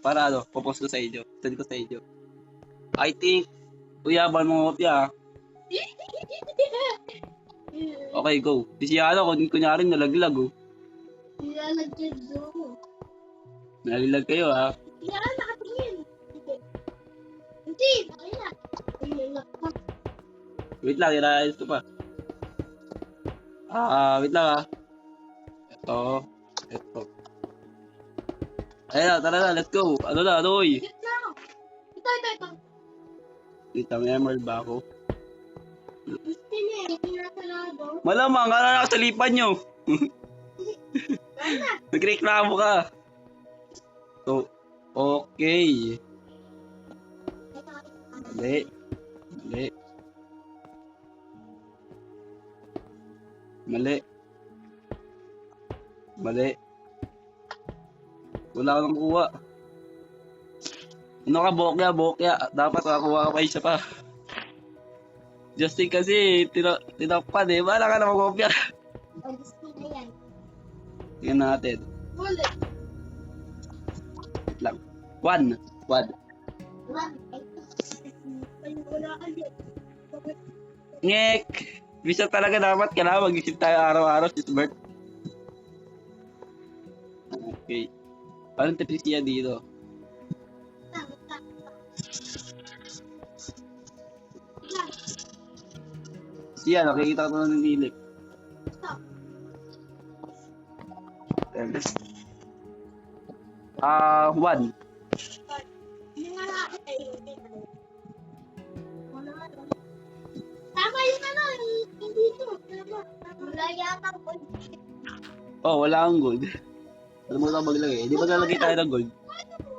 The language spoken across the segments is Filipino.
Para ano, popost ko sa inyo. Send ko sa inyo. I think, uyabang mo kopya. Okay, go. Si ano, kunyari nalaglag oh. Nilalagyan doon. Nalilag kayo ha. Yan, nakatingin. Hindi, nakina. Wait lang, inaayos ko pa. Wait lang ha. Ito. Ayun na, tara na, let's go. Ano na, ano oy? Ito. Kita, may emerald ba ako? Hindi na salado. Malamang, ano na sa lipan nyo? Nagreklamo ka. So, okay. Mali. Wala ka nang kuha. Ano ka, bokya. Dapat makakuha ka pa isa pa. Justin kasi, tinakpan eh. Wala ka na magkopya. Gusto na yan. Tingnan natin. Bullet. Wait lang. One. Ngek! Bisa talaga dapat kailangan mag-isip tayo araw-araw si Bert. Okay. Anong tips siya dito? Siya, nakikita ko na nilip. One. Tama yung ano, hindi ito. Wala yata gold. Oh, wala kang gold. Alam mo na maglagay. Di ba lalagay tayo ng gold?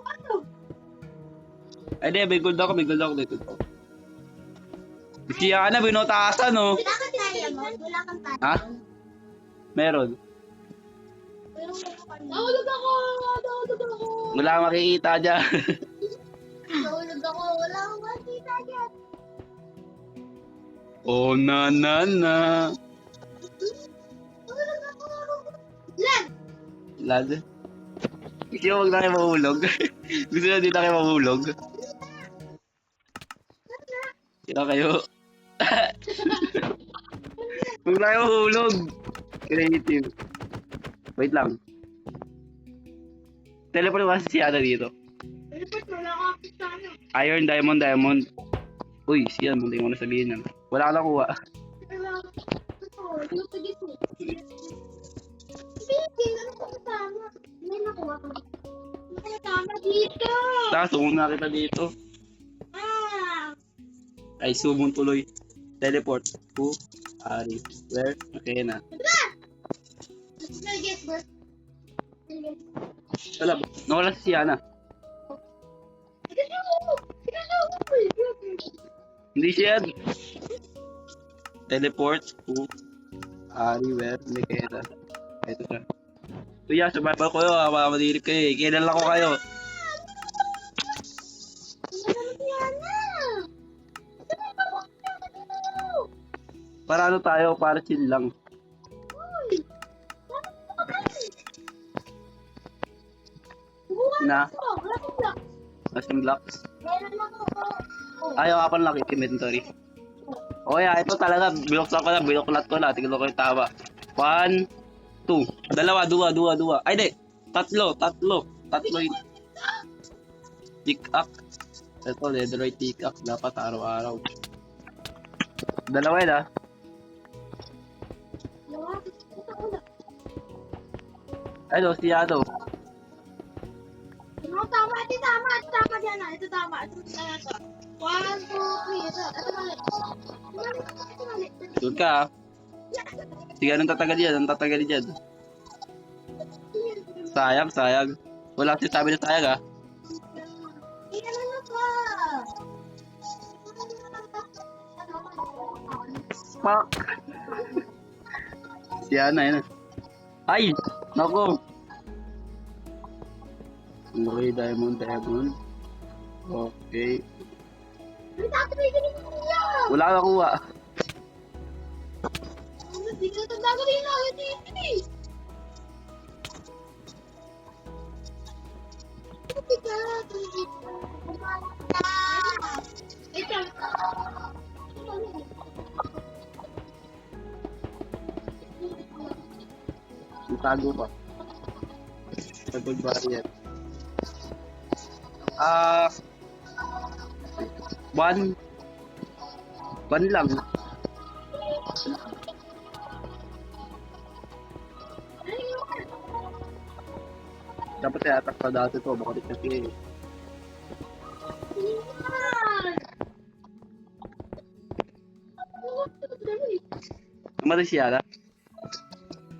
Ano? Ay, di, may gold ako dito. Siya ka na, binutasan, no? Wala kang diamond? Wala kang diamond? Ha? Meron. Nahulog ako! Wala kang makikita dyan. Nahulog ako! Wala akong makita dyan! Oh, na. Nahulog ako! Lan! Lad. Gusto mo wag na kayo mahulog? Gusto na di na kayo mahulog? Sino kayo? Wag na kayo mahulog! Creative. Wait lang. Teleport ba si Ana dito? Wala akong kita ano. Iron, diamond. Uy, siya, hindi mo na sabihin yan. Wala ka nakuha. Wala akong dito. Hindi, ano ko kasama? May nakuha ko. May kasama dito! Tapos, na kita dito. Ay, sumong tuloy. Teleport to Ari. Where? Okay na. Guess, bro. Wala, nawala si Ana. Hindi siya. Teleport to Ari. Where? Lekera. Ito siya. Kuya, sumabal ko yun. Mamadilip kayo eh. Kilala ko kayo. Para ano tayo? Para chill lang. Na? Kasing blocks. Ayaw ka pang laki inventory. O yeah, ito talaga. Binuklat ko na. Tignan ko yung tama. 1, 2. Dalawa. Ay, di. Tatlo yun. Pick-up. Ito, leatherite pick-up. Dapat araw-araw. Dalawa yun ah. Ano, si Ano? Tama dyan na. Ito tama. Ito tama. 1, 2, 3. Ito mali. Doon ka ah. Sige, anong tatagal dyan? Sayang. Wala kasi sabi na sayang ah. Ano na ba? Fuck. Si Ana, yun ah. Ay! Naku! Okay, diamond. Okay. Wala ka nakuha. Hindi ka tanda ko rin ako dito. Ito. Itago pa. Tagod barrier. One. One lang. Dapat kaya atak pa dati to. Baka dito kasi. Namatay siya na.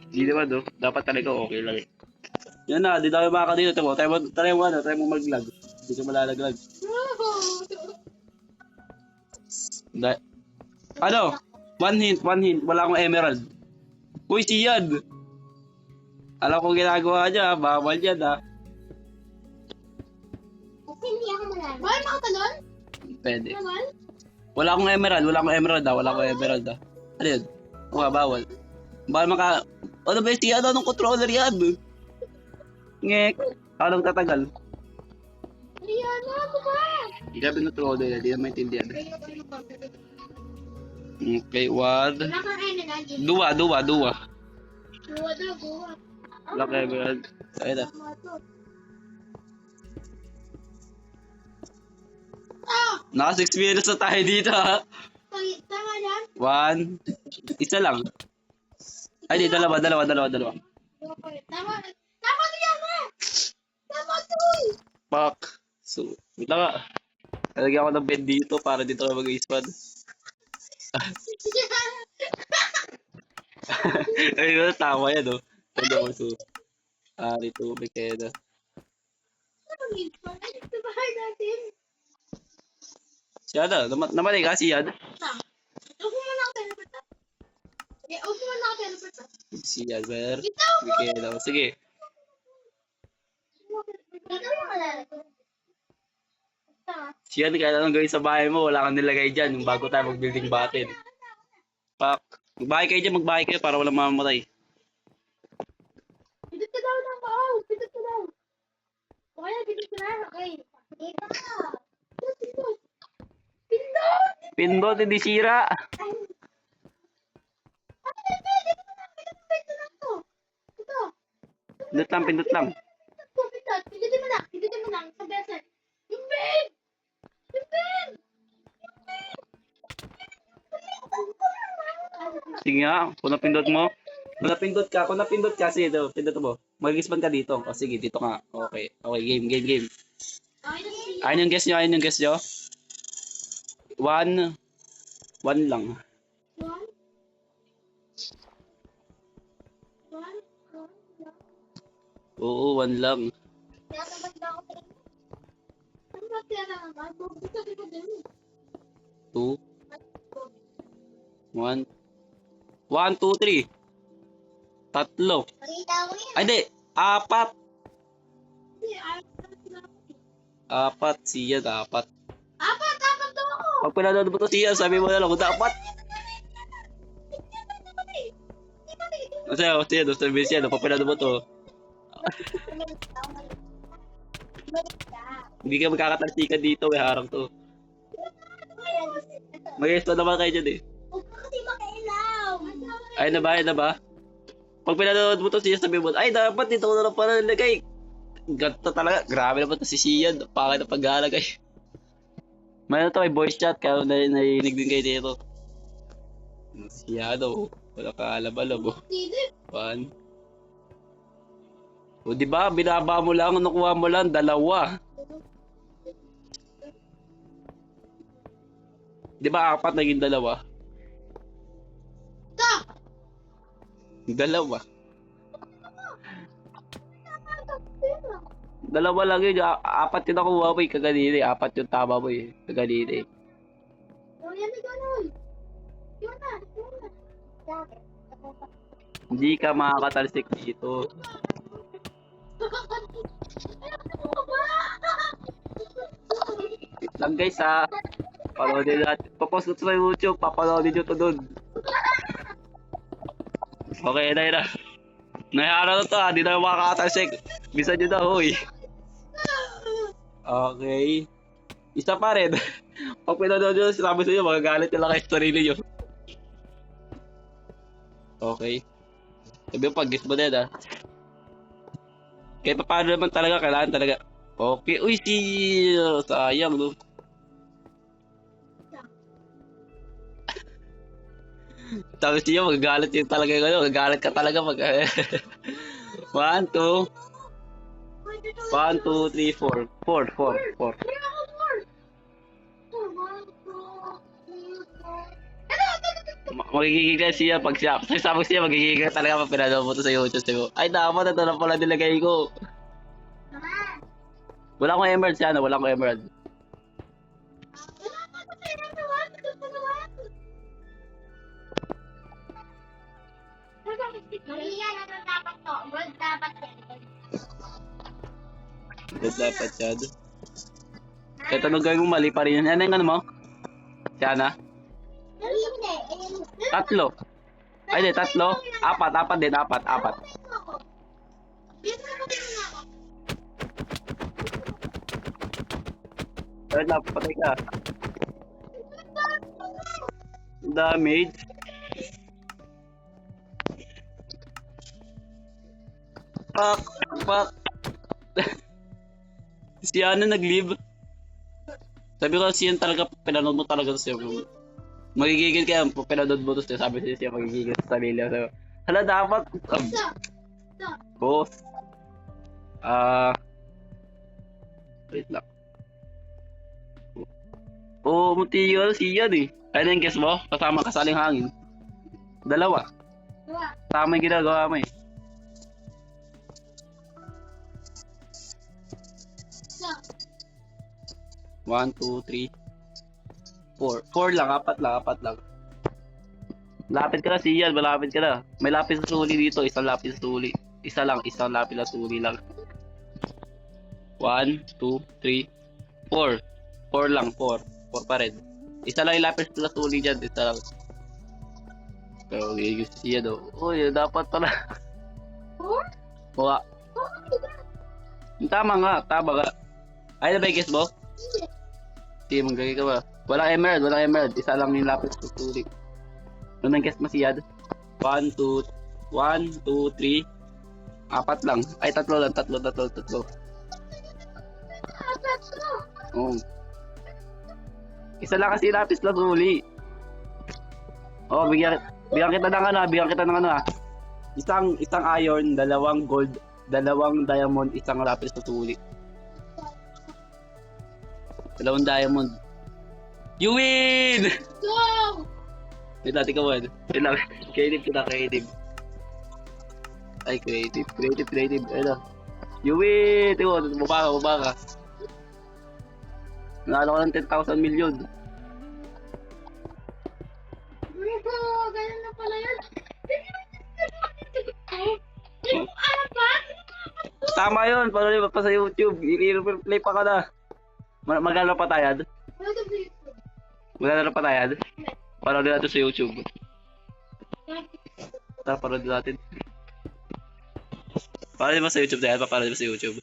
Hindi naman do. Dapat talaga okay lang eh. Yan na, di tayo maka dito. Try mo mag-lag. Hindi ka malalaglag. Da- ano? One hint. Wala akong emerald. Uy, siyad! Alam ko ginagawa niya, bawal yan ha. Hindi ako malala. Bakit makatalon? Pwede. Naman? Wala akong emerald ha. Ano yun? Oo, bawal. Bawal maka... Ano ba yung siya? Anong controller yan? Ngek. Anong tatagal? Ayan na, ako ba? Hindi ka pinuturo yan, hindi na maintindihan. Okay, one. Wala kang energy. Dua. Buwa daw, buwa. Wala ka emerald. Ayun na. Naka 6 minutes na tayo dito ha. Tama yan? One. Isa lang. Ay, di, dalawa. Tama. Tama to yan na! Tama to! Fuck. So, wait lang nga. Talagyan ko ng bed dito para dito ka mag-i-spawn. Ayun, tama yan, oh. Pwede ako so. Dito, may kaya na. Ito bahay natin. Siya na, namatay ka si Yan. Huwag mo muna ako teleport. Huwag mo muna ako teleport. Si Yan, mer. Ito! May kaya na. Sige. Ito mo malala. Si Yan, kaya anong gawin sa bahay mo? Wala kang nilagay dyan bago tayo mag-building batin. Pak. Magbahay kayo para walang mamamatay. Pindot ka daw ng paaw. Pindot ka daw. Okay, pindot ka na. Okay. Ito na. Pindot. Pindot! Pindot, hindi sira. Ay. Ay, pindot mo lang. Pindot lang to. Ito. Pindot lang. Pindot. Pindutin mo lang. Pindutin mo lang. Sa beses. Yung bed! Yung bed! Sige nga, kung napindot mo. Kung napindot ka, sige, pindot mo. Mag-spawn ka dito. O sige, dito ka. Okay, game. Okay, Ayun yung guess nyo. One lang. One. Oo, one lang. Tinatabas ba ako? Ano ba tinatabas? Gusto ko din. 2, 1. 1, 2, 3. Tatlo. Pakita ko yan. Ay, di. Apat. Hindi, ayaw na. Apat. Siya, dapat. Apat daw ako. Pag pinanood mo to siya, sabi mo na lang, dapat. Siya, sabi siya, pag pinanood mo to, hindi ka magkakatalsikan dito, may harang to. Mag-explode naman kayo dyan eh. Huwag ka kasi makailaw. Ayun na ba? Pag pinanood mo to siya, sabi mo, ay dapat dito ko na lang pala nilagay. Ganto talaga, grabe naman to si Sian, pangit na paglalagay. Mayroon to, may voice chat, kaya narinig din kayo dito. Siya daw, wala ka alam oh. Hindi. 1. O di ba, binaba mo lang, nakuha mo lang, 2. Di ba 4 naging 2? Stop! 2. 2 lang yun, 4 yung nakuha mo eh, kaganili. 4 yung tama mo eh, kaganili. Oh, yan na ganun. Yun na. Hindi ka makakatalsik dito. Wait lang guys ha. Panoodin natin. Papost ko sa YouTube, papanoodin nyo to dun. Okay, na. Nahihara na to ha, di na makakatalsik. Bisa nyo na, huy. Okay. Isa pa rin. Pag pinanood nyo, sinabi sa inyo, magagalit nila kayo sa sarili nyo. Okay. Sabi mo, pag-guess mo din, ah. Kahit pa paano naman talaga, kailangan talaga. Okay. Uy, sayang, no? Tapos niya, magagalit yun talaga yung ano, magagalit ka talaga mag... 1, 2, 1, 2, 3, 4. 4, 4, 4. Kaya ako more. 1, 2, 3, 4. Magigigil ka siya pag siya. Sabi siya, magigigil ka talaga pag pinanood mo to sa YouTube. Sabi mo, ay, dapat ito na pala nilagay ko. Naman. Wala akong emerald siya, no? Wala akong emerald. Wala ka pa tayo nagawa. Maria, ano dapat to? Gold dapat yan. Good dapat siya. Kaya tanong gawin mo mali pa rin yun. Ano yung ano mo? Siya na? Hindi. Tatlo. Ay, di, tatlo. Apat din, apat. Dito na na ako. Ay, napatay ka. Damage. Fuck. Si Ana nag-leave. Sabi ko siya talaga, pinanood mo talaga siya. Magigigil ka, pinanood mo to siya. Sabi siya, magigigil sa sarili. So, hala, dapat. Boss. Wait lang. Oo, muti yun si Ian eh. Ano yung guess mo? Kasama kasaling hangin. Dalawa. Dua. Tama yung ginagawa mo eh. Isa. 1, 2, 3, 4. 4 lang, apat lang. Lapit ka na si Ian, malapit ka na. May lapis na suli dito, isang lapis na suli. Isang lapis na suli lang. 1, 2, 3, 4. 4 lang, 4 pa rin. Isa lang yung lapis na suli dyan, isa lang. Pero gigil si Ian oh. Uy, dapat pala. 4? Wala. Tama nga. Ay, na ba yung guess mo? Hindi. Sige, manggagay ka ba? Walang emerald. Isa lang yung lapis na suli. Ano nang guess mo si Ian? 1, 2, 3. Apat lang. Ay, tatlo. Tatlo. Oo. Isa lang kasi lapis na suli. Oh, bigyan kita ng ano ah. Isang iron, dalawang gold, dalawang diamond, isang lapis na suli. Dalawang diamond. You win! Go! Wait lang, tika mo. Wait lang. Creative. Ay, creative. Ayun. You win! Tika mo, baba ka. Nanalo ka ng 10,000 million. Rico, ganun na pala yun. Ano ba? Tama yun, panood pa sa YouTube. I-replay pa ka na. Magkano pa tayad? Magkano pa tayad? Panood natin sa YouTube. Tara, panood natin. Panood mo sa YouTube tayo, papanood mo sa YouTube.